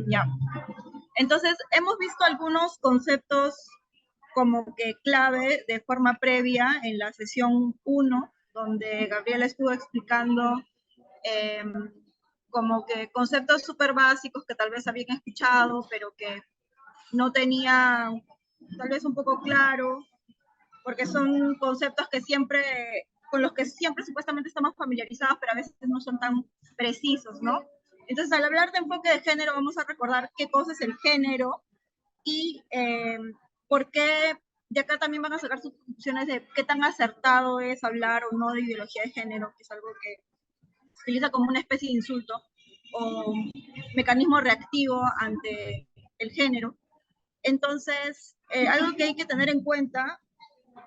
Ya. Entonces, hemos visto algunos conceptos como que clave de forma previa en la sesión 1, donde Gabriela estuvo explicando eh, como que conceptos súper básicos que tal vez habían escuchado, pero que no tenían tal vez un poco claro, porque son conceptos que siempre, con los que siempre supuestamente estamos familiarizados, pero a veces no son tan precisos, ¿no? Entonces, al hablar de enfoque de género, vamos a recordar qué cosa es el género y por qué, de acá también van a sacar sus conclusiones de qué tan acertado es hablar o no de ideología de género, que es algo que se utiliza como una especie de insulto o mecanismo reactivo ante el género. Entonces, algo que hay que tener en cuenta,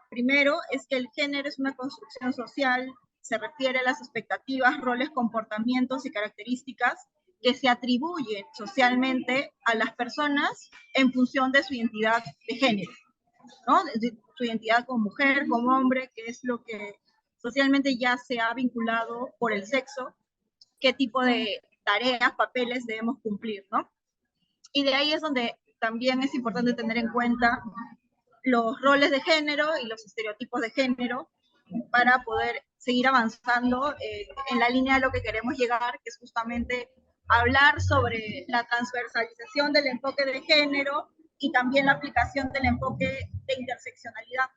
primero, es que el género es una construcción social, se refiere a las expectativas, roles, comportamientos y características que se atribuyen socialmente a las personas en función de su identidad de género, ¿no? De su identidad como mujer, como hombre, que es lo que socialmente ya se ha vinculado por el sexo, qué tipo de tareas, papeles debemos cumplir, ¿no? Y de ahí es donde también es importante tener en cuenta los roles de género y los estereotipos de género para poder seguir avanzando en la línea de lo que queremos llegar, que es justamente hablar sobre la transversalización del enfoque de género y también la aplicación del enfoque de interseccionalidad,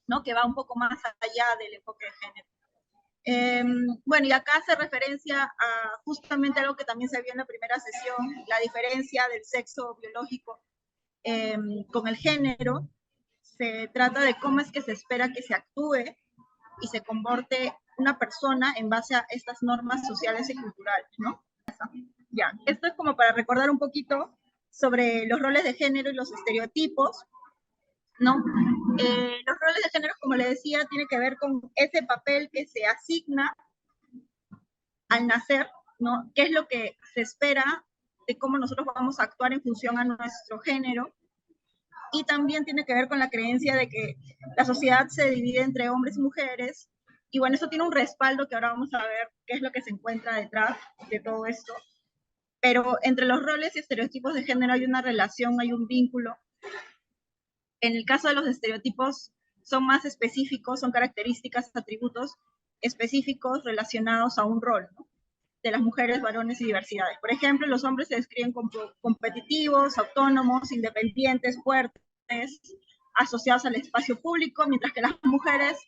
¿no? Que va un poco más allá del enfoque de género. Bueno, y acá hace referencia a justamente algo que también se vio en la primera sesión, la diferencia del sexo biológico con el género. Se trata de cómo es que se espera que se actúe y se comporte una persona en base a estas normas sociales y culturales, ¿no? Ya, esto es como para recordar un poquito sobre los roles de género y los estereotipos, ¿no? Los roles de género, como le decía, tiene que ver con ese papel que se asigna al nacer, ¿no? ¿Qué es lo que se espera de cómo nosotros vamos a actuar en función a nuestro género? Y también tiene que ver con la creencia de que la sociedad se divide entre hombres y mujeres. Y bueno, eso tiene un respaldo que ahora vamos a ver qué es lo que se encuentra detrás de todo esto. Pero entre los roles y estereotipos de género hay una relación, hay un vínculo. En el caso de los estereotipos son más específicos, son características, atributos específicos relacionados a un rol, ¿no? De las mujeres, varones y diversidades. Por ejemplo, los hombres se describen como competitivos, autónomos, independientes, fuertes, asociados al espacio público, mientras que las mujeres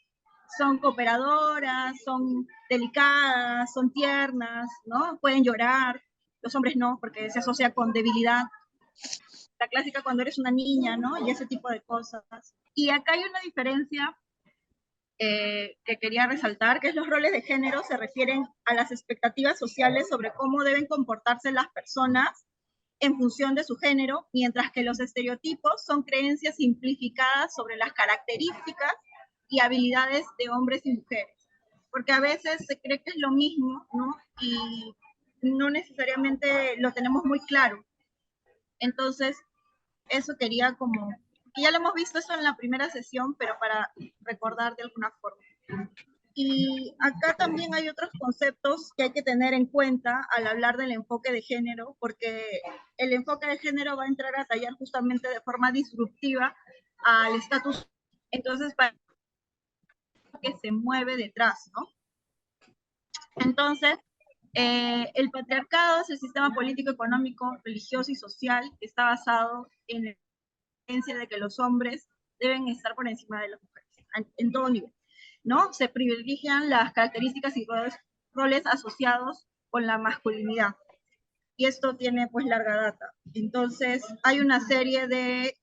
son cooperadoras, son delicadas, son tiernas, ¿no? Pueden llorar, los hombres no, porque se asocia con debilidad. La clásica cuando eres una niña, ¿no? Y ese tipo de cosas. Y acá hay una diferencia que quería resaltar, que es los roles de género se refieren a las expectativas sociales sobre cómo deben comportarse las personas en función de su género, mientras que los estereotipos son creencias simplificadas sobre las características y habilidades de hombres y mujeres. Porque a veces se cree que es lo mismo, ¿no? Y no necesariamente lo tenemos muy claro. Entonces, eso quería como, que ya lo hemos visto eso en la primera sesión, pero para recordar de alguna forma. Y acá también hay otros conceptos que hay que tener en cuenta al hablar del enfoque de género, porque el enfoque de género va a entrar a tallar justamente de forma disruptiva al estatus, entonces para que se mueve detrás, ¿no? Entonces, el patriarcado es el sistema político, económico, religioso y social que está basado en la creencia de que los hombres deben estar por encima de las mujeres, en todo nivel, ¿no? Se privilegian las características y roles asociados con la masculinidad. Y esto tiene pues larga data. Entonces, hay una serie de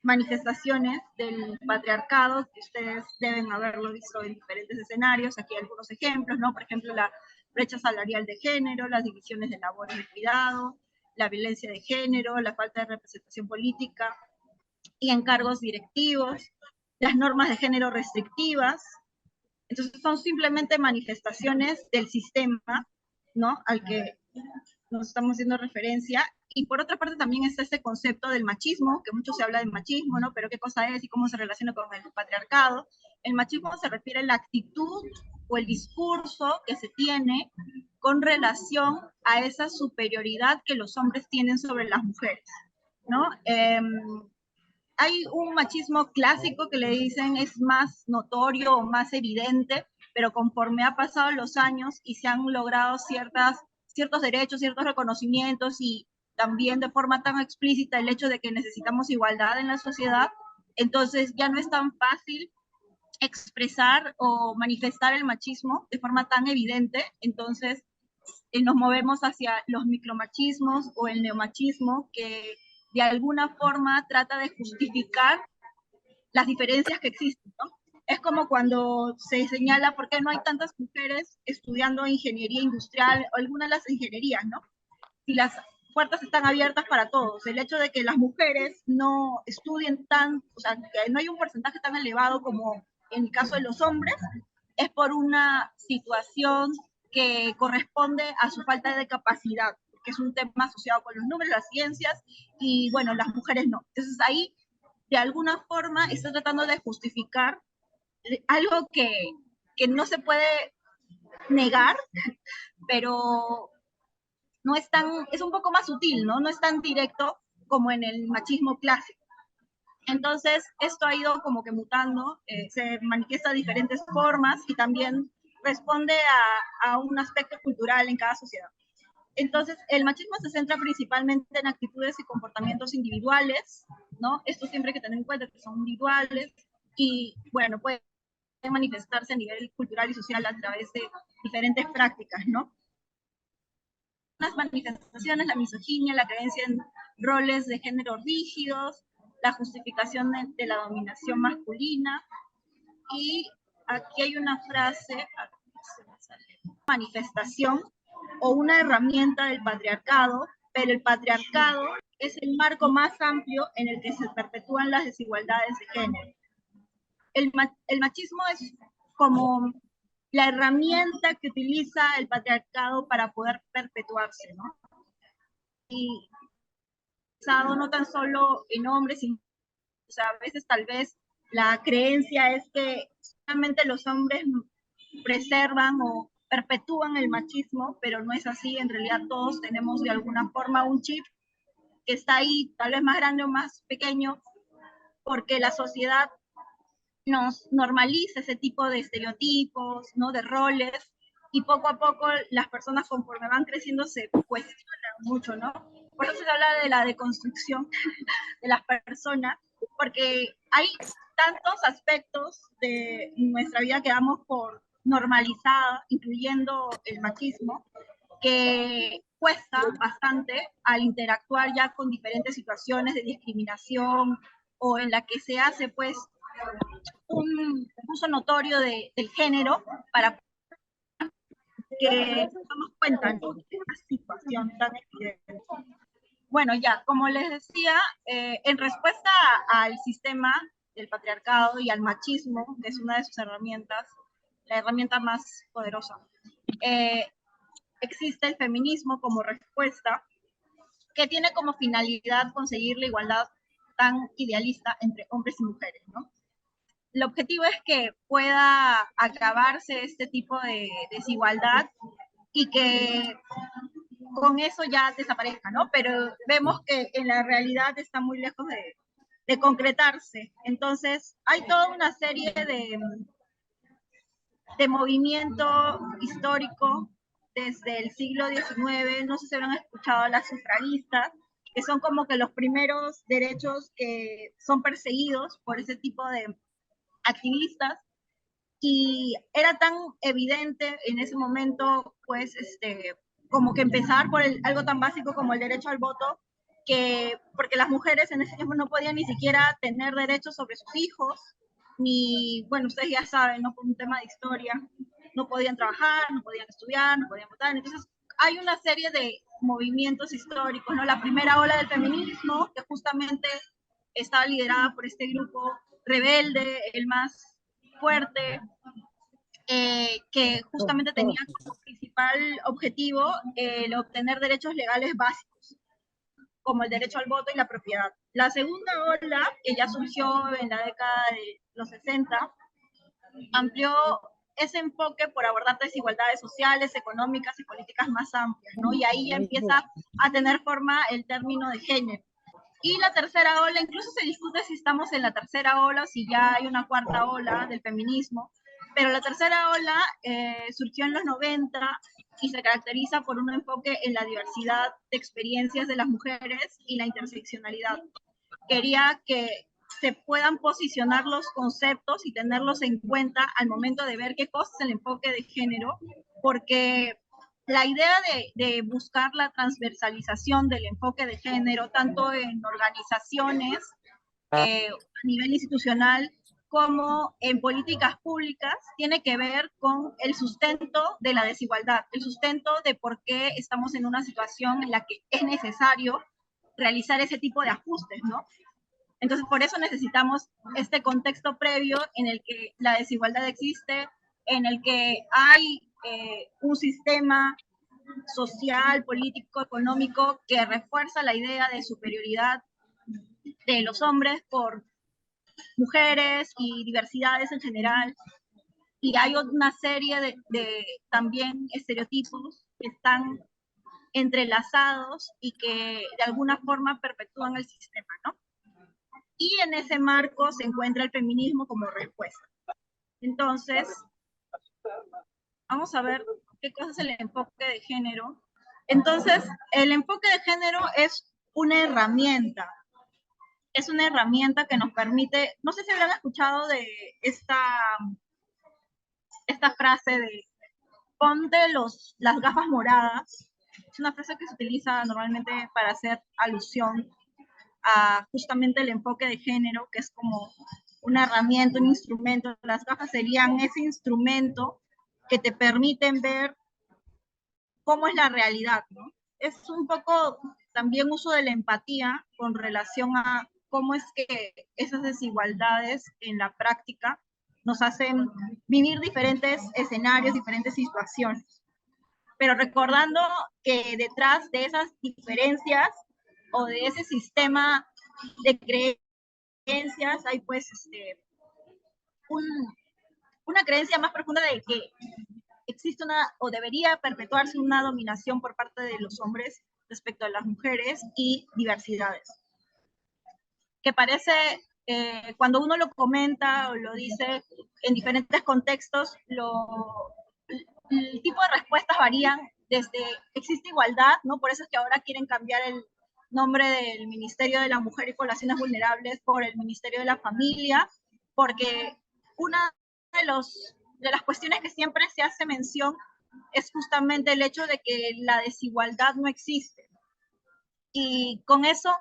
manifestaciones del patriarcado que ustedes deben haberlo visto en diferentes escenarios. Aquí hay algunos ejemplos, ¿no? Por ejemplo, la brecha salarial de género, las divisiones de labores de cuidado, la violencia de género, la falta de representación política y en cargos directivos, las normas de género restrictivas. Entonces son simplemente manifestaciones del sistema, ¿no? Al que nos estamos haciendo referencia. Y por otra parte también está este concepto del machismo, que mucho se habla de machismo, ¿no? Pero qué cosa es y cómo se relaciona con el patriarcado. El machismo se refiere a la actitud o el discurso que se tiene con relación a esa superioridad que los hombres tienen sobre las mujeres, ¿no? Hay un machismo clásico que le dicen es más notorio o más evidente, pero conforme ha pasado los años y se han logrado ciertos derechos, ciertos reconocimientos y también de forma tan explícita el hecho de que necesitamos igualdad en la sociedad, entonces ya no es tan fácil expresar o manifestar el machismo de forma tan evidente, entonces nos movemos hacia los micromachismos o el neomachismo que de alguna forma trata de justificar las diferencias que existen, ¿no? Es como cuando se señala por qué no hay tantas mujeres estudiando ingeniería industrial o alguna de las ingenierías, ¿no? Si las puertas están abiertas para todos. El hecho de que las mujeres no estudien o sea, que no hay un porcentaje tan elevado como en el caso de los hombres, es por una situación que corresponde a su falta de capacidad, que es un tema asociado con los números, las ciencias, y bueno, las mujeres no. Entonces ahí, de alguna forma, está tratando de justificar algo que no se puede negar, pero no es tan, es un poco más sutil, ¿no? No es tan directo como en el machismo clásico. Entonces, esto ha ido como que mutando, se manifiesta de diferentes formas y también responde a un aspecto cultural en cada sociedad. Entonces, el machismo se centra principalmente en actitudes y comportamientos individuales, ¿no? Esto siempre hay que tener en cuenta que son individuales y, bueno, pueden manifestarse a nivel cultural y social a través de diferentes prácticas, ¿no? Las manifestaciones, la misoginia, la creencia en roles de género rígidos, la justificación de la dominación masculina, y aquí hay una frase, manifestación o una herramienta del patriarcado, pero el patriarcado es el marco más amplio en el que se perpetúan las desigualdades de género. El machismo es como la herramienta que utiliza el patriarcado para poder perpetuarse, ¿no? Y no tan solo en hombres, sino, o sea, a veces tal vez la creencia es que solamente los hombres preservan o perpetúan el machismo, pero no es así. En realidad todos tenemos de alguna forma un chip que está ahí, tal vez más grande o más pequeño, porque la sociedad nos normaliza ese tipo de estereotipos, ¿no? De roles, y poco a poco las personas conforme van creciendo se cuestionan mucho, ¿no? Por eso se habla de la deconstrucción de las personas, porque hay tantos aspectos de nuestra vida que damos por normalizada, incluyendo el machismo, que cuesta bastante al interactuar ya con diferentes situaciones de discriminación o en la que se hace pues un uso notorio del género para que nos damos cuenta, ¿no?, de esta situación tan evidente. Bueno, ya, como les decía, en respuesta al sistema del patriarcado y al machismo, que es una de sus herramientas, la herramienta más poderosa, existe el feminismo como respuesta, que tiene como finalidad conseguir la igualdad tan idealista entre hombres y mujeres, ¿no? El objetivo es que pueda acabarse este tipo de desigualdad y que con eso ya desaparezca, ¿no? Pero vemos que en la realidad está muy lejos de concretarse. Entonces, hay toda una serie de movimiento histórico desde el siglo XIX, no sé si habrán escuchado a las sufragistas, que son como que los primeros derechos que son perseguidos por ese tipo de activistas, y era tan evidente en ese momento, pues, como que empezar por algo tan básico como el derecho al voto, que, porque las mujeres en ese tiempo no podían ni siquiera tener derechos sobre sus hijos, ni, bueno, ustedes ya saben, ¿no?, por un tema de historia, no podían trabajar, no podían estudiar, no podían votar. Entonces, hay una serie de movimientos históricos, ¿no? La primera ola del feminismo, que justamente estaba liderada por este grupo rebelde, el más fuerte, que justamente tenía como principal objetivo el obtener derechos legales básicos, como el derecho al voto y la propiedad. La segunda ola, que ya surgió en la década de los 60, amplió ese enfoque por abordar desigualdades sociales, económicas y políticas más amplias, ¿no? Y ahí ya empieza a tener forma el término de género. Y la tercera ola, incluso se discute si estamos en la tercera ola o si ya hay una cuarta ola del feminismo, pero la tercera ola surgió en los 90 y se caracteriza por un enfoque en la diversidad de experiencias de las mujeres y la interseccionalidad. Quería que se puedan posicionar los conceptos y tenerlos en cuenta al momento de ver qué cosa es el enfoque de género, porque la idea de buscar la transversalización del enfoque de género, tanto en organizaciones a nivel institucional como en políticas públicas, tiene que ver con el sustento de la desigualdad, el sustento de por qué estamos en una situación en la que es necesario realizar ese tipo de ajustes, ¿no? Entonces, por eso necesitamos este contexto previo en el que la desigualdad existe, en el que hay un sistema social, político, económico que refuerza la idea de superioridad de los hombres por mujeres y diversidades en general. Y hay una serie de también estereotipos que están entrelazados y que de alguna forma perpetúan el sistema, ¿no? Y en ese marco se encuentra el feminismo como respuesta. Entonces, vamos a ver qué cosa es el enfoque de género. Entonces, el enfoque de género es una herramienta. Es una herramienta que nos permite, no sé si habrán escuchado de esta frase de ponte las gafas moradas. Es una frase que se utiliza normalmente para hacer alusión a justamente el enfoque de género, que es como una herramienta, un instrumento. Las gafas serían ese instrumento que te permiten ver cómo es la realidad, ¿no? Es un poco también uso de la empatía con relación a cómo es que esas desigualdades en la práctica nos hacen vivir diferentes escenarios, diferentes situaciones. Pero recordando que detrás de esas diferencias o de ese sistema de creencias hay pues una creencia más profunda de que existe una o debería perpetuarse una dominación por parte de los hombres respecto a las mujeres y diversidades. Que parece, cuando uno lo comenta o lo dice en diferentes contextos, el tipo de respuestas varían desde existe igualdad, ¿no? Por eso es que ahora quieren cambiar el nombre del Ministerio de la Mujer y Poblaciones Vulnerables por el Ministerio de la Familia, porque una de las cuestiones que siempre se hace mención es justamente el hecho de que la desigualdad no existe. Y con eso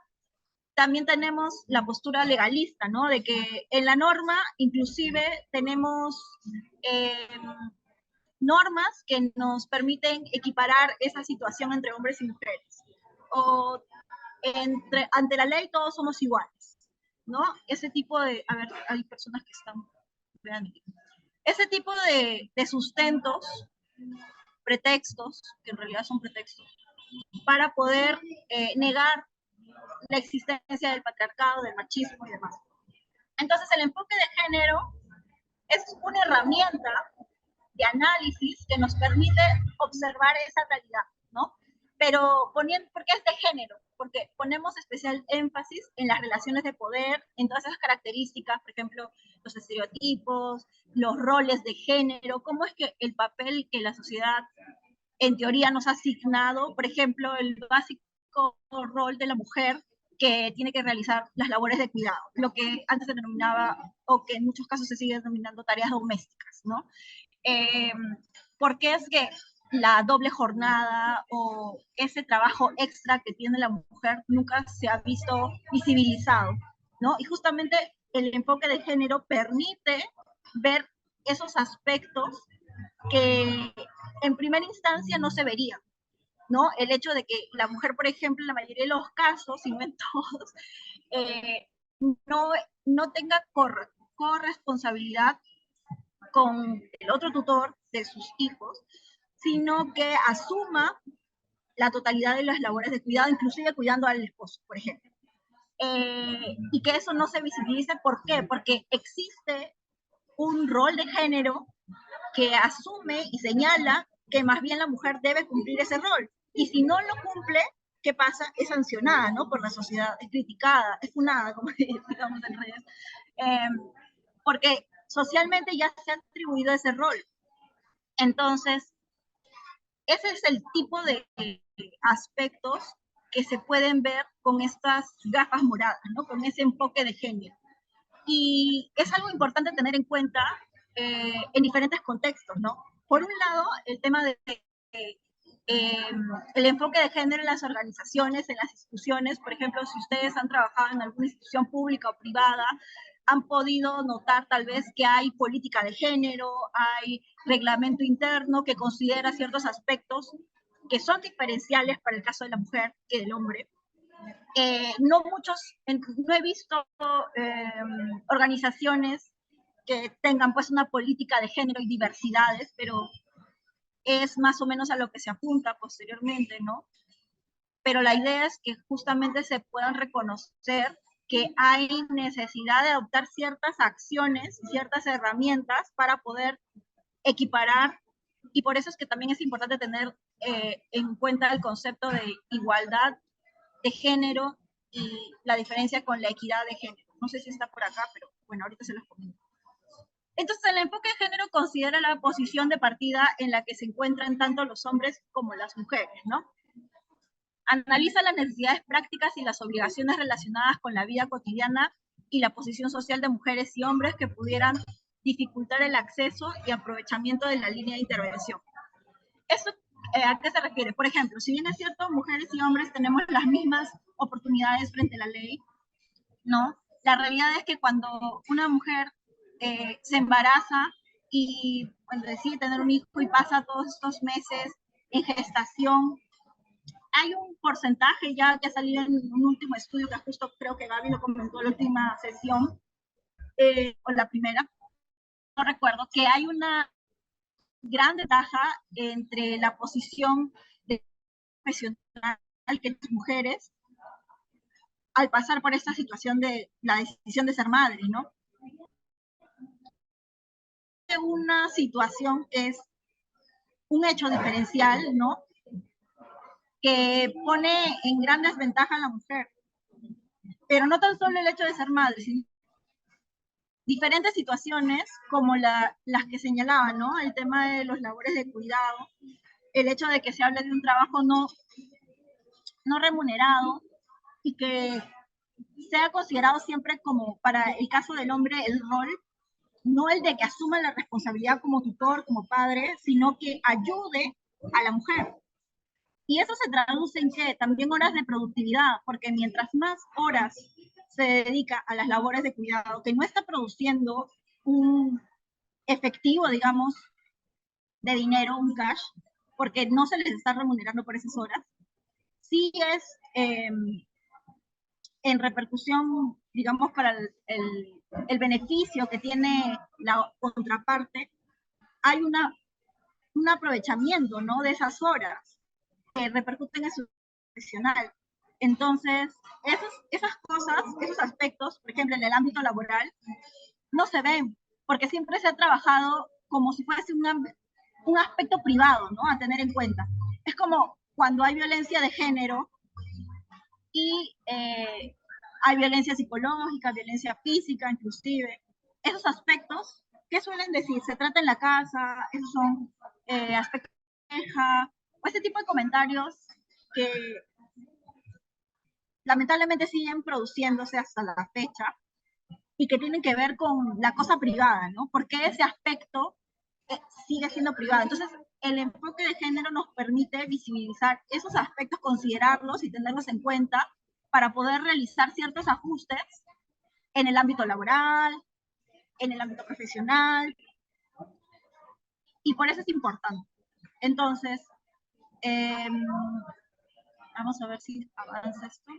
también tenemos la postura legalista, ¿no? De que en la norma inclusive tenemos normas que nos permiten equiparar esa situación entre hombres y mujeres. O ante la ley todos somos iguales, ¿no? Ese tipo de, a ver, hay personas que están, vean, ese tipo de sustentos, pretextos, que en realidad son pretextos, para poder negar la existencia del patriarcado, del machismo y demás. Entonces el enfoque de género es una herramienta de análisis que nos permite observar esa realidad, ¿no? Pero poniendo, ¿por qué es de género? Porque ponemos especial énfasis en las relaciones de poder, en todas esas características, por ejemplo, los estereotipos, los roles de género, cómo es que el papel que la sociedad en teoría nos ha asignado, por ejemplo, el básico rol de la mujer que tiene que realizar las labores de cuidado, lo que antes se denominaba, o que en muchos casos se sigue denominando tareas domésticas, ¿no? Porque es que la doble jornada o ese trabajo extra que tiene la mujer nunca se ha visto visibilizado, ¿no? Y justamente el enfoque de género permite ver esos aspectos que en primera instancia no se verían, ¿no? El hecho de que la mujer, por ejemplo, en la mayoría de los casos, y no en todos, no, no tenga corresponsabilidad con el otro tutor de sus hijos, sino que asuma la totalidad de las labores de cuidado, inclusive cuidando al esposo, por ejemplo. Y que eso no se visibilice, ¿por qué? Porque existe un rol de género que asume y señala que más bien la mujer debe cumplir ese rol. Y si no lo cumple, ¿qué pasa? Es sancionada, ¿no? Por la sociedad, es criticada, es funada, como digamos en redes. Porque socialmente ya se ha atribuido ese rol. Entonces, ese es el tipo de aspectos que se pueden ver con estas gafas moradas, ¿no? Con ese enfoque de género. Y es algo importante tener en cuenta en diferentes contextos, ¿no? Por un lado, el tema de el enfoque de género en las organizaciones, en las instituciones. Por ejemplo, si ustedes han trabajado en alguna institución pública o privada, han podido notar tal vez que hay política de género, hay reglamento interno que considera ciertos aspectos que son diferenciales para el caso de la mujer que del hombre. No he visto organizaciones que tengan pues una política de género y diversidades, pero es más o menos a lo que se apunta posteriormente, ¿no? Pero la idea es que justamente se puedan reconocer que hay necesidad de adoptar ciertas acciones, ciertas herramientas para poder equiparar, y por eso es que también es importante tener en cuenta el concepto de igualdad de género y la diferencia con la equidad de género. No sé si está por acá, pero bueno, ahorita se los comento. Entonces, el enfoque de género considera la posición de partida en la que se encuentran tanto los hombres como las mujeres, ¿no? Analiza las necesidades prácticas y las obligaciones relacionadas con la vida cotidiana y la posición social de mujeres y hombres que pudieran dificultar el acceso y aprovechamiento de la línea de intervención. ¿Esto a qué se refiere? Por ejemplo, si bien es cierto, mujeres y hombres tenemos las mismas oportunidades frente a la ley, ¿no? La realidad es que cuando una mujer se embaraza y cuando decide tener un hijo y pasa todos estos meses en gestación, hay un porcentaje ya que ha salido en un último estudio que justo creo que Gaby lo comentó en la última sesión, o la primera, no recuerdo, que hay una gran ventaja entre la posición de profesional que las mujeres al pasar por esta situación de la decisión de ser madre, ¿no? Una situación que es un hecho diferencial, ¿no? Que pone en gran desventaja a la mujer. Pero no tan solo el hecho de ser madre, sino diferentes situaciones como las que señalaba, ¿no? El tema de los labores de cuidado, el hecho de que se hable de un trabajo no remunerado y que sea considerado siempre como, para el caso del hombre, el rol, no el de que asuma la responsabilidad como tutor, como padre, sino que ayude a la mujer. Y eso se traduce en que también horas de productividad, porque mientras más horas se dedica a las labores de cuidado, que no está produciendo un efectivo, digamos, de dinero, un cash, porque no se les está remunerando por esas horas, sí es en repercusión, digamos, para el beneficio que tiene la contraparte, hay un aprovechamiento, ¿no? De esas horas que repercuten en su profesional. Entonces, esas cosas, esos aspectos, por ejemplo, en el ámbito laboral, no se ven, porque siempre se ha trabajado como si fuese un aspecto privado, ¿no? A tener en cuenta. Es como cuando hay violencia de género y hay violencia psicológica, violencia física, inclusive. Esos aspectos, ¿qué suelen decir? Se trata en la casa, esos son aspectos de pareja, o ese tipo de comentarios que lamentablemente siguen produciéndose hasta la fecha y que tienen que ver con la cosa privada, ¿no? Porque ese aspecto sigue siendo privado. Entonces, el enfoque de género nos permite visibilizar esos aspectos, considerarlos y tenerlos en cuenta para poder realizar ciertos ajustes en el ámbito laboral, en el ámbito profesional, y por eso es importante. Entonces, vamos a ver si avanza esto.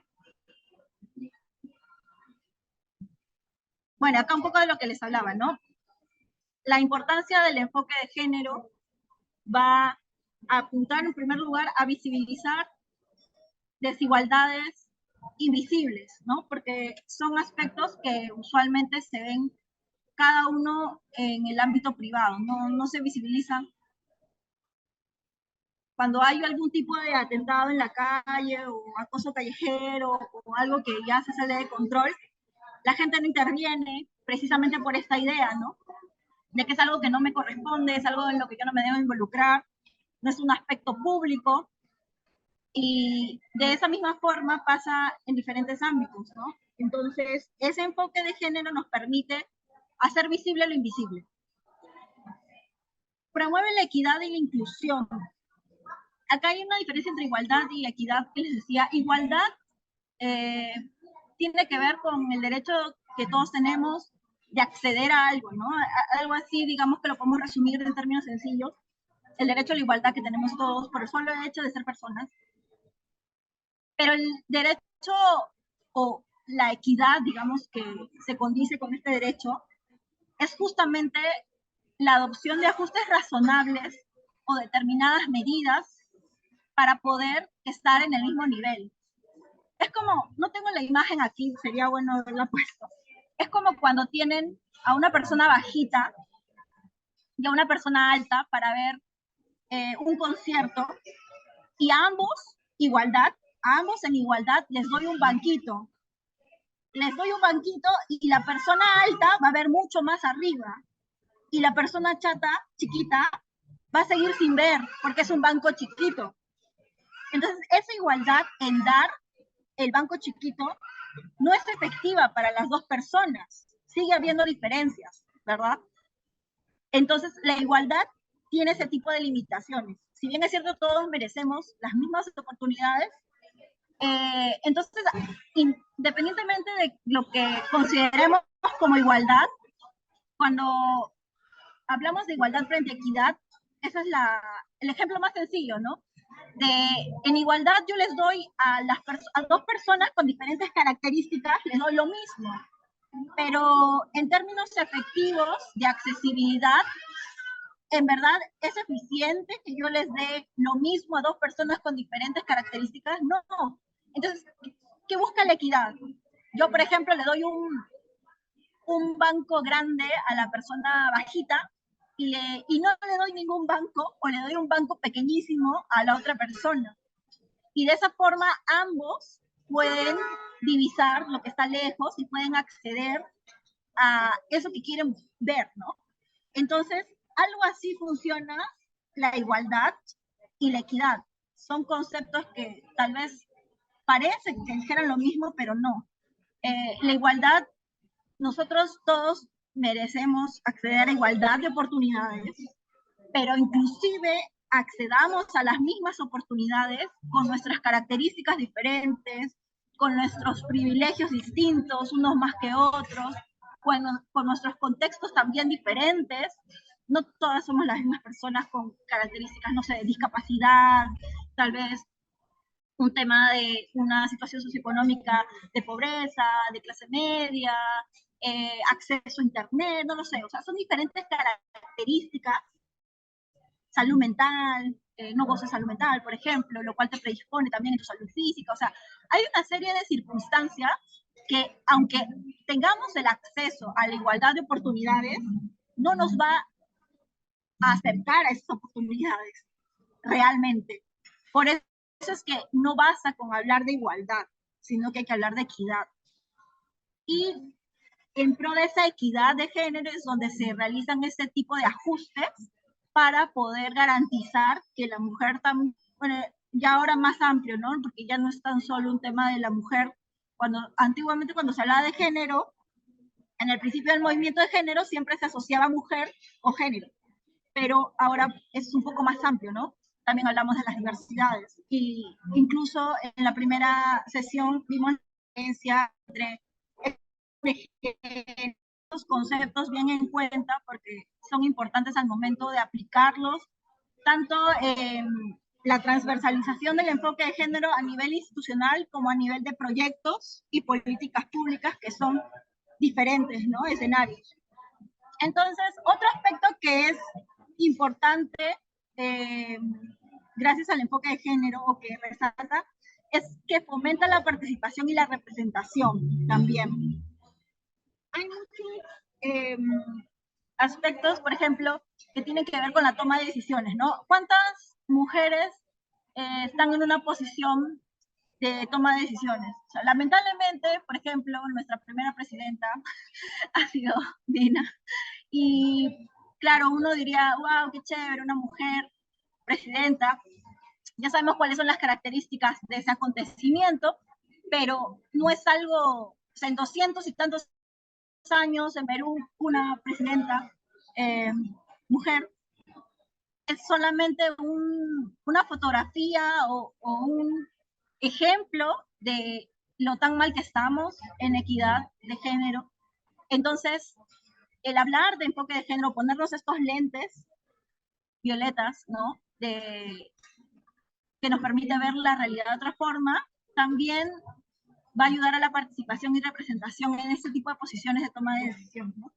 Bueno, acá un poco de lo que les hablaba, ¿no? La importancia del enfoque de género va a apuntar en primer lugar a visibilizar desigualdades invisibles, ¿no? Porque son aspectos que usualmente se ven cada uno en el ámbito privado, no se visibilizan. Cuando hay algún tipo de atentado en la calle o acoso callejero o algo que ya se sale de control, la gente no interviene precisamente por esta idea, ¿no? De que es algo que no me corresponde, es algo en lo que yo no me debo involucrar, no es un aspecto público. Y de esa misma forma pasa en diferentes ámbitos, ¿no? Entonces, ese enfoque de género nos permite hacer visible lo invisible. Promueve la equidad y la inclusión. Acá hay una diferencia entre igualdad y equidad que les decía. Igualdad tiene que ver con el derecho que todos tenemos de acceder a algo, ¿no? Algo así, digamos que lo podemos resumir en términos sencillos. El derecho a la igualdad que tenemos todos por el solo hecho de ser personas. Pero el derecho o la equidad, digamos, que se condice con este derecho, es justamente la adopción de ajustes razonables o determinadas medidas para poder estar en el mismo nivel. Es como, no tengo la imagen aquí, sería bueno haberla puesto. Es como cuando tienen a una persona bajita y a una persona alta para ver un concierto y a ambos en igualdad les doy un banquito. Les doy un banquito y la persona alta va a ver mucho más arriba y la persona chiquita, va a seguir sin ver porque es un banco chiquito. Entonces, esa igualdad en dar el banco chiquito no es efectiva para las dos personas. Sigue habiendo diferencias, ¿verdad? Entonces, la igualdad tiene ese tipo de limitaciones. Si bien es cierto, todos merecemos las mismas oportunidades, entonces, independientemente de lo que consideremos como igualdad, cuando hablamos de igualdad frente a equidad, ese es el ejemplo más sencillo, ¿no? En igualdad yo les doy a dos personas con diferentes características, les doy lo mismo, pero en términos efectivos de accesibilidad, ¿en verdad es eficiente que yo les dé lo mismo a dos personas con diferentes características? No. Entonces, ¿qué busca la equidad? Yo, por ejemplo, le doy un banco grande a la persona bajita y no le doy ningún banco o le doy un banco pequeñísimo a la otra persona. Y de esa forma ambos pueden divisar lo que está lejos y pueden acceder a eso que quieren ver, ¿no? Entonces, algo así funciona la igualdad y la equidad. Son conceptos que tal vez parecen que dijeran lo mismo, pero no. La igualdad, nosotros todos merecemos acceder a igualdad de oportunidades, pero inclusive accedamos a las mismas oportunidades con nuestras características diferentes, con nuestros privilegios distintos, unos más que otros, con nuestros contextos también diferentes. No todas somos las mismas personas con características, no sé, de discapacidad, tal vez un tema de una situación socioeconómica de pobreza, de clase media, acceso a internet, no lo sé, o sea, son diferentes características, salud mental, no goce de salud mental, por ejemplo, lo cual te predispone también en tu salud física, o sea, hay una serie de circunstancias que, aunque tengamos el acceso a la igualdad de oportunidades, no nos va a acercar a esas oportunidades realmente. Por eso es que no basta con hablar de igualdad, sino que hay que hablar de equidad. Y en pro de esa equidad de género es donde se realizan este tipo de ajustes para poder garantizar que la mujer también, bueno, ya ahora más amplio, ¿no? Porque ya no es tan solo un tema de la mujer. Antiguamente cuando se hablaba de género, en el principio del movimiento de género siempre se asociaba mujer o género, pero ahora es un poco más amplio, ¿no? También hablamos de las diversidades. Y incluso en la primera sesión vimos la diferencia entre estos conceptos bien en cuenta porque son importantes al momento de aplicarlos, tanto en la transversalización del enfoque de género a nivel institucional como a nivel de proyectos y políticas públicas que son diferentes, ¿no? Escenarios. Entonces, otro aspecto que es importante gracias al enfoque de género o que resalta es que fomenta la participación y la representación también. Hay muchos eh, aspectos, por ejemplo, que tienen que ver con la toma de decisiones, ¿no? ¿Cuántas mujeres están en una posición de toma de decisiones? O sea, lamentablemente, por ejemplo, nuestra primera presidenta ha sido Dina. Y claro, uno diría, wow, qué chévere, una mujer presidenta. Ya sabemos cuáles son las características de ese acontecimiento, pero no es algo, o sea, en 200 y tantos años en Perú, una presidenta eh, mujer es solamente una fotografía o un ejemplo de lo tan mal que estamos en equidad de género. Entonces, el hablar de enfoque de género, ponernos estos lentes violetas, ¿no? Que nos permite ver la realidad de otra forma, también va a ayudar a la participación y representación en este tipo de posiciones de toma de decisión, ¿no?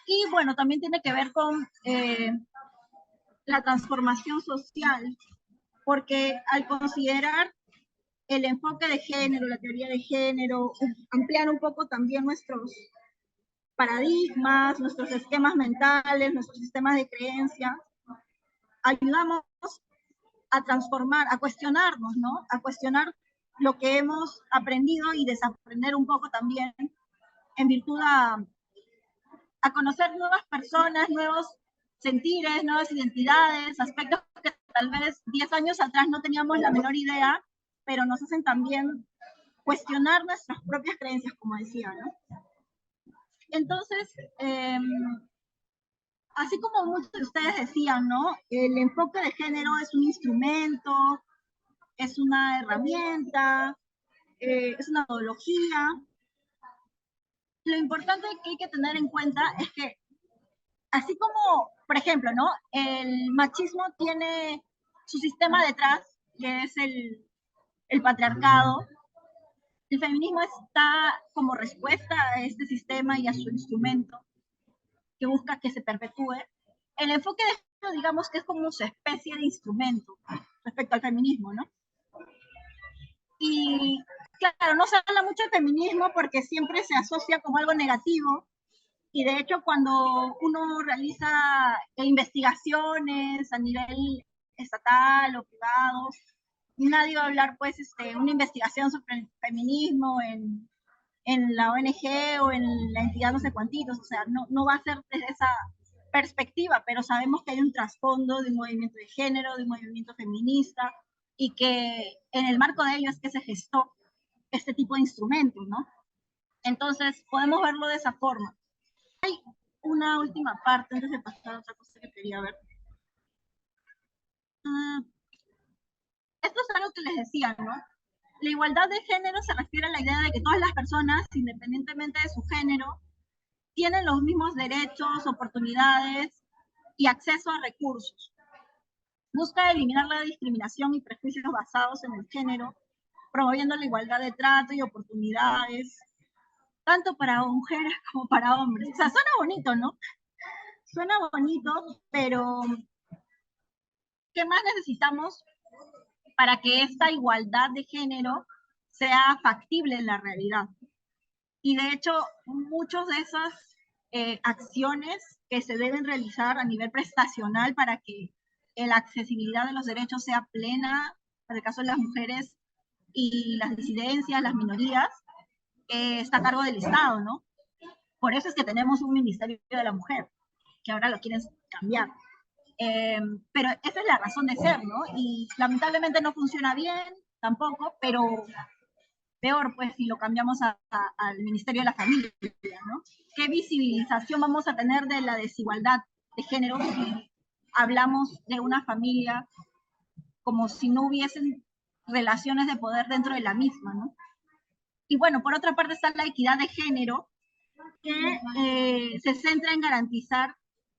Y bueno, también tiene que ver con la transformación social, porque al considerar el enfoque de género, la teoría de género, ampliar un poco también nuestros paradigmas, nuestros esquemas mentales, nuestros sistemas de creencia, ayudamos a transformar, a cuestionarnos, ¿no? A cuestionar lo que hemos aprendido y desaprender un poco también en virtud a conocer nuevas personas, nuevos sentires, nuevas identidades, aspectos que tal vez 10 años atrás no teníamos la menor idea, pero nos hacen también cuestionar nuestras propias creencias, como decía, ¿no? Entonces, así como muchos de ustedes decían, ¿no? El enfoque de género es un instrumento, es una herramienta, es una metodología. Lo importante que hay que tener en cuenta es que, así como, por ejemplo, ¿no? El machismo tiene su sistema detrás, que es el patriarcado. El feminismo está como respuesta a este sistema y a su instrumento que busca que se perpetúe. El enfoque de género, digamos que es como su especie de instrumento respecto al feminismo, ¿no? Y claro, no se habla mucho de feminismo porque siempre se asocia como algo negativo. Y de hecho, cuando uno realiza investigaciones a nivel estatal o privado, nadie va a hablar, pues, una investigación sobre el feminismo en la ONG o en la entidad no sé cuantitos, o sea, no va a ser desde esa perspectiva, pero sabemos que hay un trasfondo de un movimiento de género, de un movimiento feminista, y que en el marco de ello es que se gestó este tipo de instrumentos, ¿no? Entonces, podemos verlo de esa forma. Hay una última parte antes de pasar a otra cosa que quería ver. Esto es algo que les decía, ¿no? La igualdad de género se refiere a la idea de que todas las personas, independientemente de su género, tienen los mismos derechos, oportunidades y acceso a recursos. Busca eliminar la discriminación y prejuicios basados en el género, promoviendo la igualdad de trato y oportunidades, tanto para mujeres como para hombres. O sea, suena bonito, ¿no? Suena bonito, pero ¿qué más necesitamos para que esta igualdad de género sea factible en la realidad? Y de hecho, muchas de esas acciones que se deben realizar a nivel prestacional para que la accesibilidad de los derechos sea plena, para el caso de las mujeres y las disidencias, las minorías, está a cargo del Estado, ¿no? Por eso es que tenemos un Ministerio de la Mujer, que ahora lo quieren cambiar. Pero esa es la razón de ser, ¿no? Y lamentablemente no funciona bien tampoco, pero peor, pues, si lo cambiamos al Ministerio de la Familia, ¿no? ¿Qué visibilización vamos a tener de la desigualdad de género si hablamos de una familia como si no hubiesen relaciones de poder dentro de la misma, ¿no? Y bueno, por otra parte está la equidad de género, que se centra en garantizar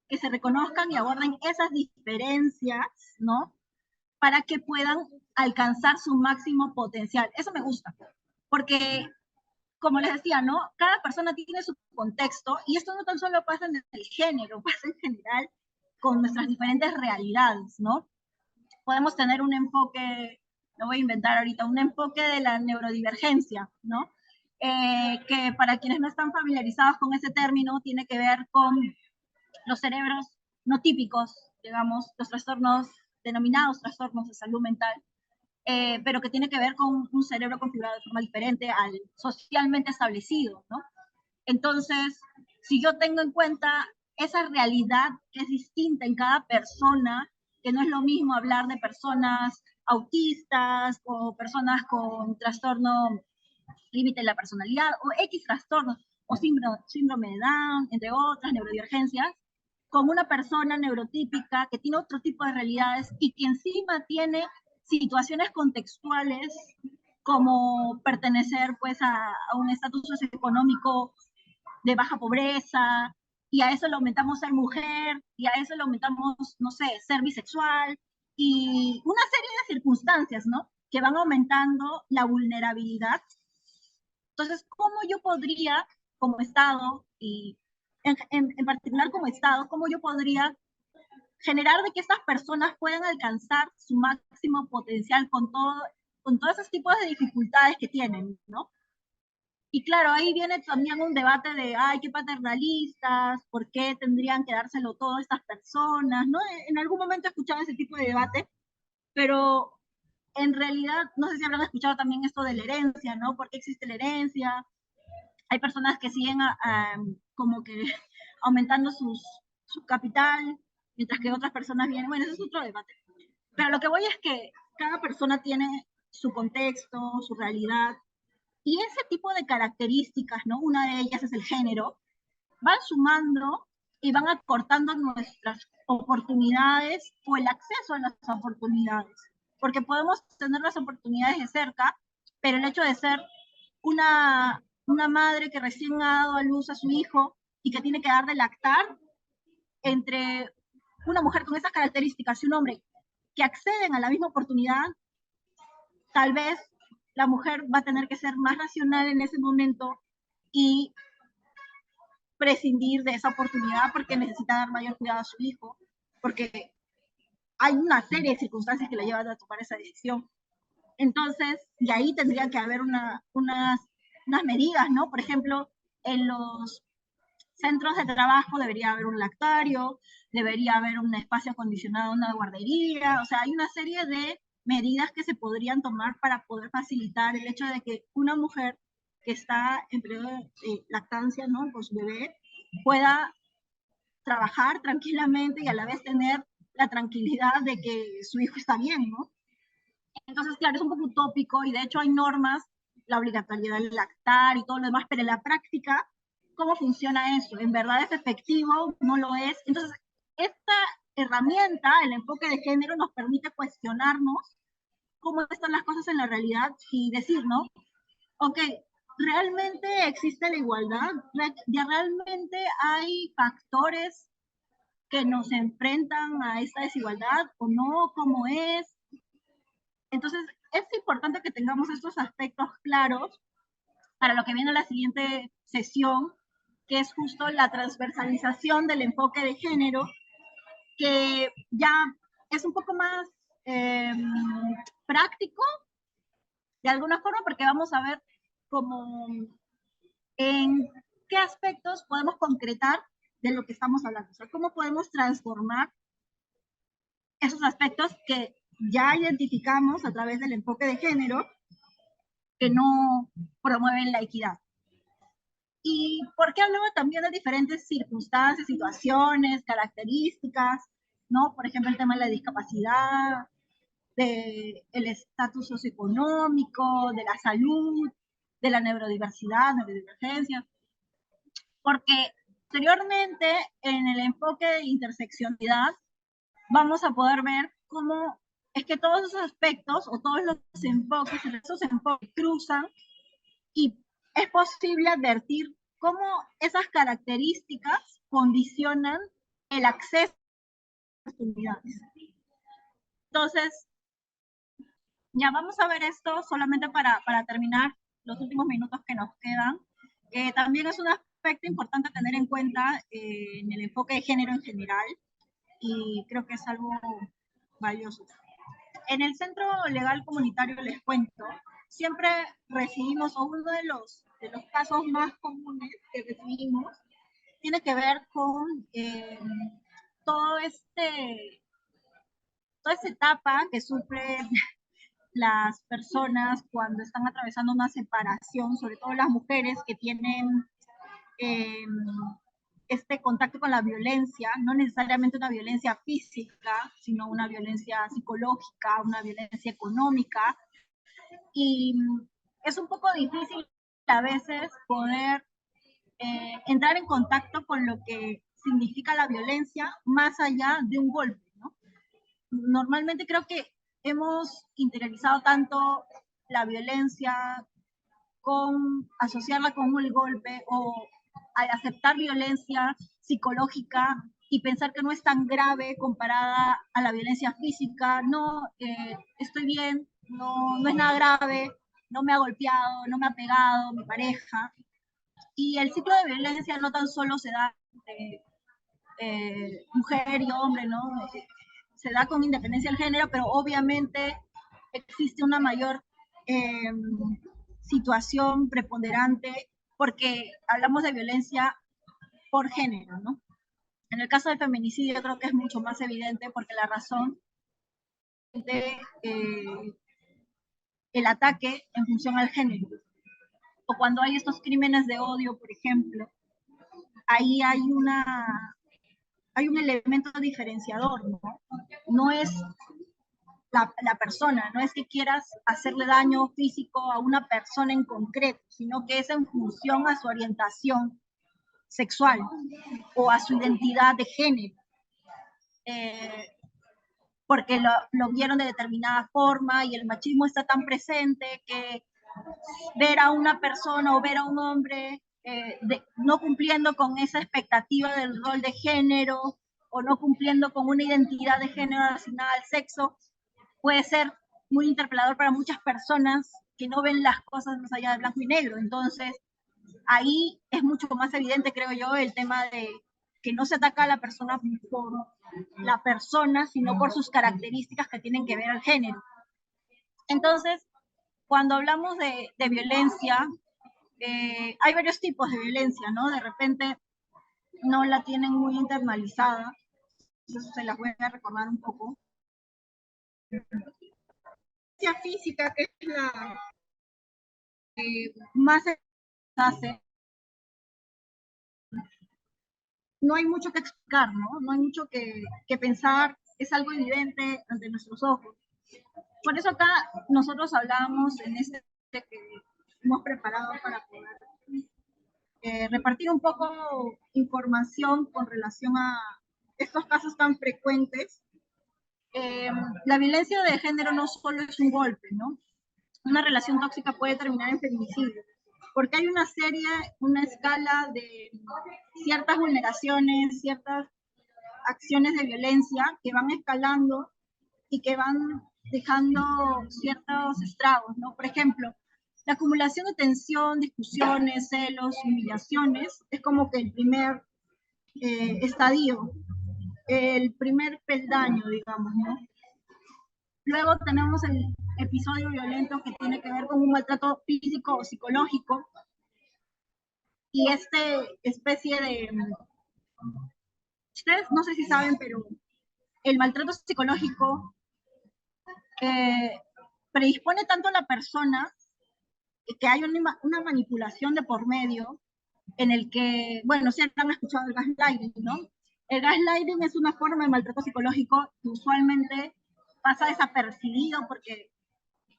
que se reconozcan y aborden esas diferencias, ¿no? Para que puedan alcanzar su máximo potencial. Eso me gusta, porque como les decía, ¿no? Cada persona tiene su contexto y esto no tan solo pasa en el género, pasa en general con nuestras diferentes realidades, ¿no? Podemos tener un enfoque, lo voy a inventar ahorita, un enfoque de la neurodivergencia, ¿no? que para quienes no están familiarizados con ese término, tiene que ver con los cerebros no típicos, digamos, los trastornos denominados trastornos de salud mental, pero que tiene que ver con un cerebro configurado de forma diferente al socialmente establecido, ¿no? Entonces, si yo tengo en cuenta esa realidad que es distinta en cada persona, que no es lo mismo hablar de personas autistas o personas con trastorno límite de la personalidad o X trastornos o síndrome de Down, entre otras neurodivergencias, con una persona neurotípica que tiene otro tipo de realidades y que encima tiene situaciones contextuales como pertenecer pues a un estatus socioeconómico de baja pobreza, y a eso le aumentamos ser mujer, y a eso le aumentamos, no sé, ser bisexual, y una serie de circunstancias, ¿no? Que van aumentando la vulnerabilidad. Entonces, ¿cómo yo podría, como Estado, y en particular como Estado, cómo yo podría generar de que estas personas puedan alcanzar su máximo potencial con todos esos tipos de dificultades que tienen, ¿no? Y claro, ahí viene también un debate de, ay, qué paternalistas, por qué tendrían que dárselo todo a estas personas, ¿no? En algún momento he escuchado ese tipo de debate, pero en realidad, no sé si habrán escuchado también esto de la herencia, ¿no? ¿Por qué existe la herencia? Hay personas que siguen como que aumentando su capital, mientras que otras personas vienen, bueno, ese es otro debate. Pero lo que voy es que cada persona tiene su contexto, su realidad, y ese tipo de características, ¿no? Una de ellas es el género, van sumando y van acortando nuestras oportunidades o el acceso a las oportunidades. Porque podemos tener las oportunidades de cerca, pero el hecho de ser una madre que recién ha dado a luz a su hijo y que tiene que dar de lactar, entre una mujer con esas características y un hombre que acceden a la misma oportunidad, tal vez la mujer va a tener que ser más racional en ese momento y prescindir de esa oportunidad porque necesita dar mayor cuidado a su hijo, porque hay una serie de circunstancias que le llevan a tomar esa decisión. Entonces, y ahí tendría que haber unas medidas, ¿no? Por ejemplo, en los centros de trabajo debería haber un lactario, debería haber un espacio acondicionado, una guardería, o sea, hay una serie de medidas que se podrían tomar para poder facilitar el hecho de que una mujer que está en periodo de lactancia, ¿no? Con su bebé, pueda trabajar tranquilamente y a la vez tener la tranquilidad de que su hijo está bien, ¿no? Entonces, claro, es un poco utópico y de hecho hay normas, la obligatoriedad de lactar y todo lo demás, pero en la práctica, ¿cómo funciona eso? ¿En verdad es efectivo? ¿No lo es? Entonces, esta herramienta, el enfoque de género, nos permite cuestionarnos cómo están las cosas en la realidad y decir, ¿no? Ok, ¿realmente existe la igualdad? ¿Ya realmente hay factores que nos enfrentan a esta desigualdad o no? ¿Cómo es? Entonces, es importante que tengamos estos aspectos claros para lo que viene la siguiente sesión, que es justo la transversalización del enfoque de género, que ya es un poco más eh, práctico, de alguna forma, porque vamos a ver cómo en qué aspectos podemos concretar de lo que estamos hablando, o sea, cómo podemos transformar esos aspectos que ya identificamos a través del enfoque de género que no promueven la equidad. ¿Y por qué hablaba también de diferentes circunstancias, situaciones, características? ¿No? Por ejemplo, el tema de la discapacidad, del estatus socioeconómico, de la salud, de la neurodiversidad, neurodivergencia, porque posteriormente en el enfoque de interseccionalidad vamos a poder ver cómo es que todos esos aspectos o todos los enfoques, esos enfoques cruzan y es posible advertir cómo esas características condicionan el acceso a oportunidades. Entonces, ya vamos a ver esto solamente para terminar los últimos minutos que nos quedan. También es un aspecto importante a tener en cuenta en el enfoque de género en general y creo que es algo valioso. En el Centro Legal Comunitario les cuento siempre recibimos, o uno de los casos más comunes que recibimos, tiene que ver con todo toda esta etapa que sufren las personas cuando están atravesando una separación, sobre todo las mujeres que tienen eh, este contacto con la violencia, no necesariamente una violencia física, sino una violencia psicológica, una violencia económica. Y es un poco difícil a veces poder entrar en contacto con lo que significa la violencia más allá de un golpe, ¿no? Normalmente creo que hemos interiorizado tanto la violencia con asociarla con el golpe o al aceptar violencia psicológica y pensar que no es tan grave comparada a la violencia física, no, estoy bien, no es nada grave, no me ha golpeado, no me ha pegado mi pareja. Y el ciclo de violencia no tan solo se da de mujer y hombre, ¿no? Se da con independencia del género, pero obviamente existe una mayor eh, situación preponderante porque hablamos de violencia por género, ¿no? En el caso del feminicidio creo que es mucho más evidente porque la razón de el ataque en función al género. O cuando hay estos crímenes de odio, por ejemplo, ahí hay un elemento diferenciador, ¿no? No es la persona, no es que quieras hacerle daño físico a una persona en concreto, sino que es en función a su orientación sexual o a su identidad de género, eh, porque lo vieron de determinada forma y el machismo está tan presente que ver a una persona o ver a un hombre no cumpliendo con esa expectativa del rol de género o no cumpliendo con una identidad de género asignada al sexo, puede ser muy interpelador para muchas personas que no ven las cosas más allá de blanco y negro. Entonces, ahí es mucho más evidente, creo yo, el tema de que no se ataca a la persona por la persona, sino por sus características que tienen que ver al género. Entonces, cuando hablamos de violencia, hay varios tipos de violencia, ¿no? De repente no la tienen muy internalizada, entonces se las voy a recordar un poco. Violencia física, que es la más se hace, no hay mucho que explicar, ¿no? No hay mucho que pensar, es algo evidente ante nuestros ojos. Por eso acá nosotros hablábamos en este que hemos preparado para poder repartir un poco información con relación a estos casos tan frecuentes. Eh, la violencia de género no solo es un golpe, ¿no? Una relación tóxica puede terminar en feminicidio, porque hay una serie, una escala de ciertas vulneraciones, ciertas acciones de violencia que van escalando y que van dejando ciertos estragos, ¿no? Por ejemplo, la acumulación de tensión, discusiones, celos, humillaciones, es como que el primer estadio, el primer peldaño, digamos, ¿no? Luego tenemos el episodio violento que tiene que ver con un maltrato físico o psicológico y especie de, ustedes no sé si saben, pero el maltrato psicológico predispone tanto a la persona que hay una manipulación de por medio en el que, bueno, si han escuchado el gaslighting, ¿no? El gaslighting es una forma de maltrato psicológico que usualmente pasa desapercibido porque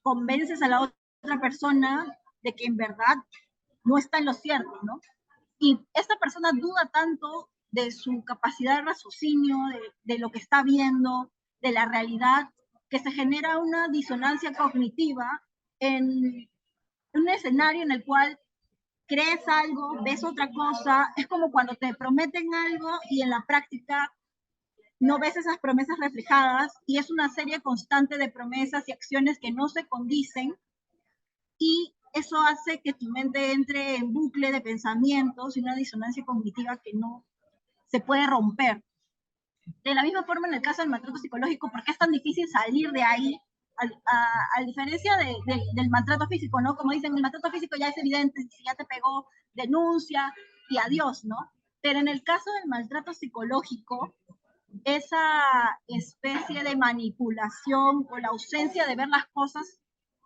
convences a la otra persona de que en verdad no está en lo cierto, ¿no? Y esta persona duda tanto de su capacidad de raciocinio, de lo que está viendo, de la realidad, que se genera una disonancia cognitiva en un escenario en el cual crees algo, ves otra cosa, es como cuando te prometen algo y en la práctica no ves esas promesas reflejadas y es una serie constante de promesas y acciones que no se condicen y eso hace que tu mente entre en bucle de pensamientos y una disonancia cognitiva que no se puede romper. De la misma forma en el caso del maltrato psicológico, ¿por qué es tan difícil salir de ahí a diferencia del maltrato físico, ¿no? Como dicen, el maltrato físico ya es evidente, si ya te pegó, denuncia y adiós, ¿no? Pero en el caso del maltrato psicológico, esa especie de manipulación o la ausencia de ver las cosas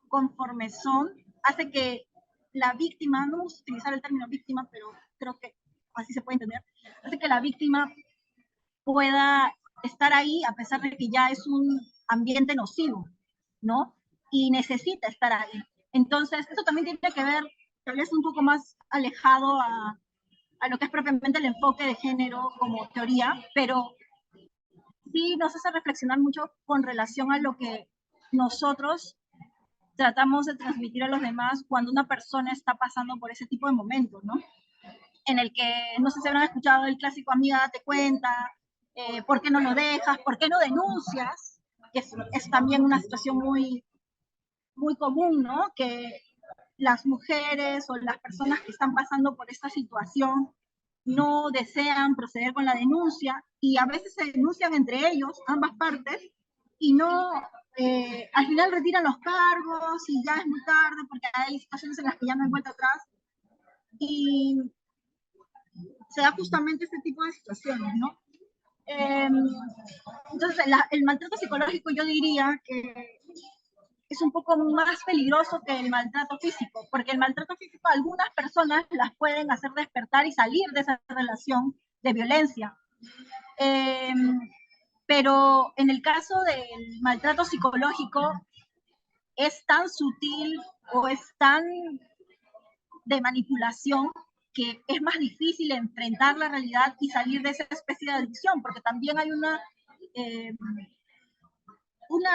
conforme son, hace que la víctima, no vamos a utilizar el término víctima, pero creo que así se puede entender, hace que la víctima pueda estar ahí a pesar de que ya es un ambiente nocivo, ¿no? Y necesita estar ahí. Entonces, eso también tiene que ver, tal vez un poco más alejado a lo que es propiamente el enfoque de género como teoría, pero sí nos hace reflexionar mucho con relación a lo que nosotros tratamos de transmitir a los demás cuando una persona está pasando por ese tipo de momentos, ¿no? En el que, no sé si habrán escuchado el clásico amiga te cuenta, ¿por qué no lo dejas? ¿Por qué no denuncias? Que es también una situación muy, muy común, ¿no? Que las mujeres o las personas que están pasando por esta situación no desean proceder con la denuncia y a veces se denuncian entre ellos, ambas partes, y no, al final retiran los cargos y ya es muy tarde porque hay situaciones en las que ya no hay vuelta atrás y se da justamente este tipo de situaciones, ¿no? Entonces, el maltrato psicológico yo diría que es un poco más peligroso que el maltrato físico, porque el maltrato físico algunas personas las pueden hacer despertar y salir de esa relación de violencia. Eh, pero en el caso del maltrato psicológico es tan sutil o es tan de manipulación que es más difícil enfrentar la realidad y salir de esa especie de adicción, porque también hay una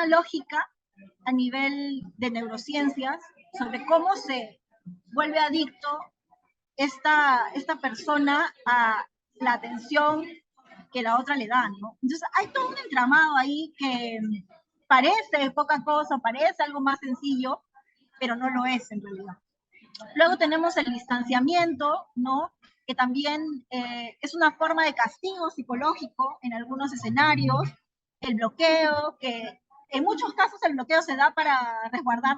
lógica a nivel de neurociencias sobre cómo se vuelve adicto esta persona a la atención que la otra le da, ¿no? Entonces hay todo un entramado ahí que parece poca cosa, parece algo más sencillo, pero no lo es en realidad. Luego tenemos el distanciamiento, ¿no? Que también es una forma de castigo psicológico en algunos escenarios, el bloqueo, que en muchos casos el bloqueo se da para resguardar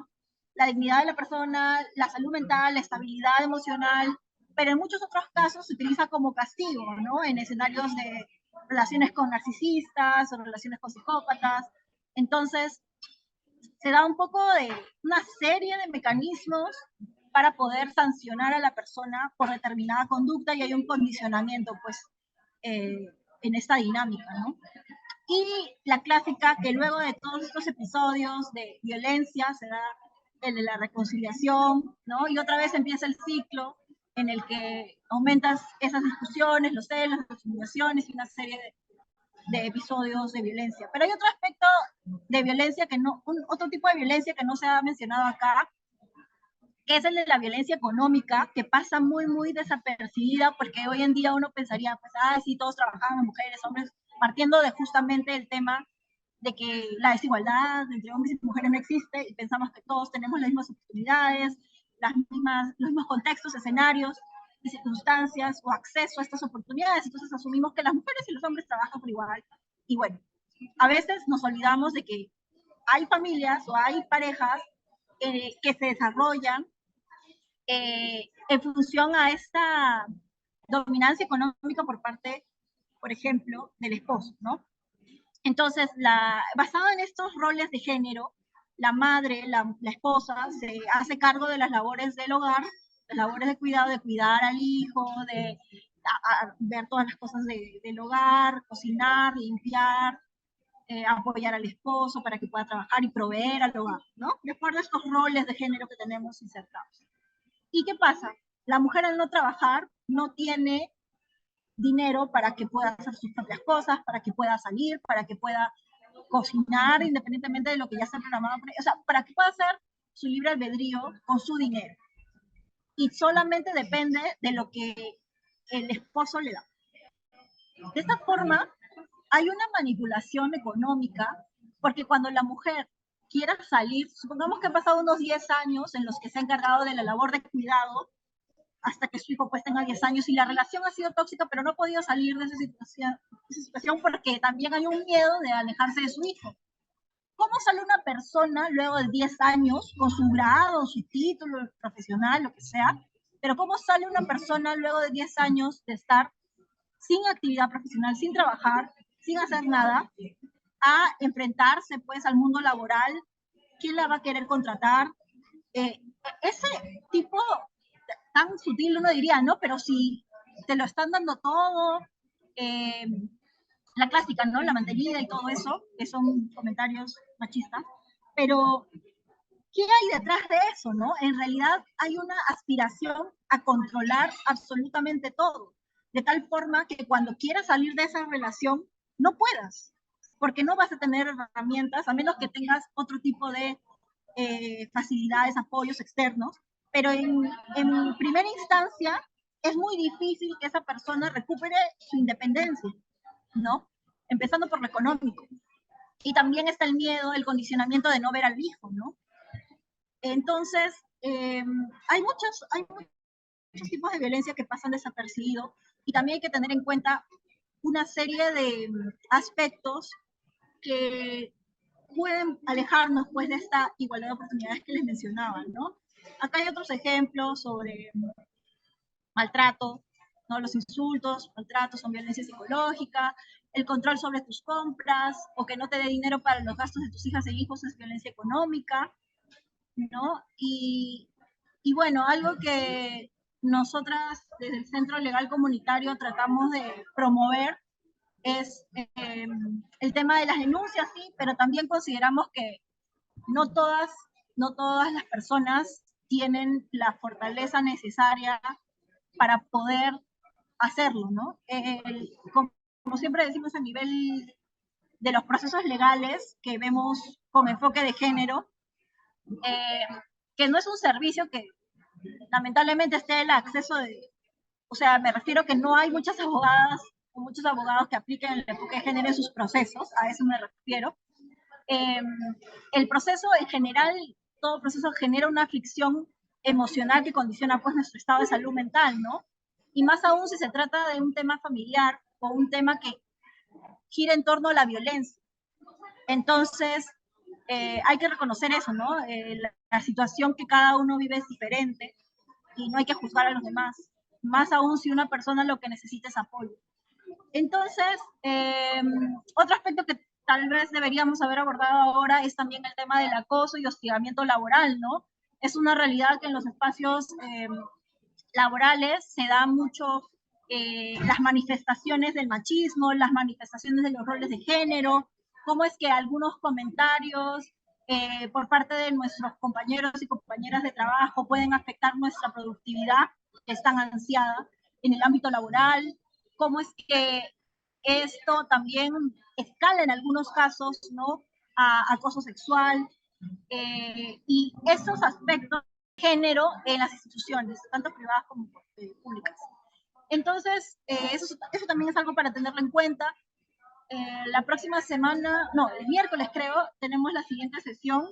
la dignidad de la persona, la salud mental, la estabilidad emocional, pero en muchos otros casos se utiliza como castigo, ¿no? En escenarios de relaciones con narcisistas o relaciones con psicópatas. Entonces, se da un poco de una serie de mecanismos para poder sancionar a la persona por determinada conducta y hay un condicionamiento, pues, en esta dinámica, ¿no? Y la clásica, que luego de todos estos episodios de violencia se da el de la reconciliación, ¿no? Y otra vez empieza el ciclo en el que aumentas esas discusiones, los celos, las humillaciones y una serie de episodios de violencia. Pero hay otro aspecto de violencia que no, otro tipo de violencia que no se ha mencionado acá, que es el de la violencia económica, que pasa muy, muy desapercibida, porque hoy en día uno pensaría, pues, sí, todos trabajan, mujeres, hombres, partiendo de justamente el tema de que la desigualdad entre hombres y mujeres no existe, y pensamos que todos tenemos las mismas oportunidades, los mismos contextos, escenarios y circunstancias o acceso a estas oportunidades, entonces asumimos que las mujeres y los hombres trabajan por igual. Y bueno, a veces nos olvidamos de que hay familias o hay parejas que se desarrollan en función a esta dominancia económica por parte, por ejemplo, del esposo, ¿no? Entonces, basado en estos roles de género, la madre, la esposa, se hace cargo de las labores del hogar, las labores de cuidado, de cuidar al hijo, de ver todas las cosas del hogar, cocinar, limpiar, apoyar al esposo para que pueda trabajar y proveer al hogar, ¿no? De acuerdo a estos roles de género que tenemos insertados. ¿Y qué pasa? La mujer al no trabajar no tiene dinero para que pueda hacer sus propias cosas, para que pueda salir, para que pueda cocinar independientemente de lo que ya está programado, o sea, para que pueda hacer su libre albedrío con su dinero. Y solamente depende de lo que el esposo le da. De esta forma, hay una manipulación económica, porque cuando la mujer quiera salir, supongamos que han pasado unos 10 años en los que se ha encargado de la labor de cuidado, hasta que su hijo pues tenga 10 años y la relación ha sido tóxica, pero no ha podido salir de esa situación porque también hay un miedo de alejarse de su hijo. ¿cómo sale una persona luego de 10 años con su grado, su título profesional, lo que sea? Pero ¿cómo sale una persona luego de 10 años de estar sin actividad profesional, sin trabajar, sin hacer nada, a enfrentarse pues al mundo laboral? ¿Quién la va a querer contratar? Ese tipo tan sutil uno diría, ¿no? Pero si te lo están dando todo, la clásica, ¿no? La mantenida y todo eso, que son comentarios machistas, pero ¿qué hay detrás de eso, no? En realidad hay una aspiración a controlar absolutamente todo, de tal forma que cuando quieras salir de esa relación, no puedas, porque no vas a tener herramientas, a menos que tengas otro tipo de facilidades, apoyos externos, pero en primera instancia es muy difícil que esa persona recupere su independencia, ¿no? Empezando por lo económico. Y también está el miedo, el condicionamiento de no ver al hijo, ¿no? Entonces, hay muchos tipos de violencia que pasan desapercibidos y también hay que tener en cuenta una serie de aspectos que pueden alejarnos pues de esta igualdad de oportunidades que les mencionaba, ¿no? Acá hay otros ejemplos sobre maltrato, ¿no? Los insultos, maltratos son violencia psicológica, el control sobre tus compras o que no te dé dinero para los gastos de tus hijas e hijos es violencia económica, ¿no? Y bueno, algo que nosotras desde el Centro Legal Comunitario tratamos de promover es el tema de las denuncias, sí, pero también consideramos que no todas, no todas las personas tienen la fortaleza necesaria para poder hacerlo, ¿no? Como siempre decimos a nivel de los procesos legales que vemos con enfoque de género, que no es un servicio que lamentablemente esté el acceso de, o sea, me refiero que no hay muchas abogadas o muchos abogados que apliquen el enfoque de género en sus procesos, a eso me refiero. El proceso en general, todo proceso genera una aflicción emocional que condiciona pues nuestro estado de salud mental, ¿no? Y más aún si se trata de un tema familiar o un tema que gira en torno a la violencia. Entonces, hay que reconocer eso, ¿no? La situación que cada uno vive es diferente y no hay que juzgar a los demás, más aún si una persona lo que necesita es apoyo. Entonces, otro aspecto que tal vez deberíamos haber abordado ahora es también el tema del acoso y hostigamiento laboral, ¿no? Es una realidad que en los espacios laborales se da mucho las manifestaciones del machismo, las manifestaciones de los roles de género, cómo es que algunos comentarios por parte de nuestros compañeros y compañeras de trabajo pueden afectar nuestra productividad, que es tan ansiada en el ámbito laboral, cómo es que esto también escala en algunos casos, ¿no? A acoso sexual, y esos aspectos de género en las instituciones, tanto privadas como públicas. Entonces, eso también es algo para tenerlo en cuenta. La próxima semana, no, el miércoles creo, tenemos la siguiente sesión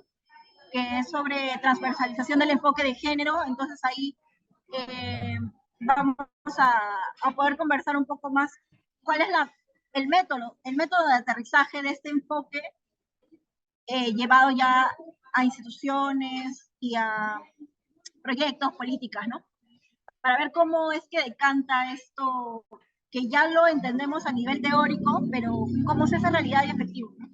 que es sobre transversalización del enfoque de género. Entonces ahí vamos a poder conversar un poco más cuál es el método de aterrizaje de este enfoque llevado ya a instituciones y a proyectos, políticas, ¿no? Para ver cómo es que decanta esto, que ya lo entendemos a nivel teórico, pero cómo se hace realidad y efectivo, ¿no?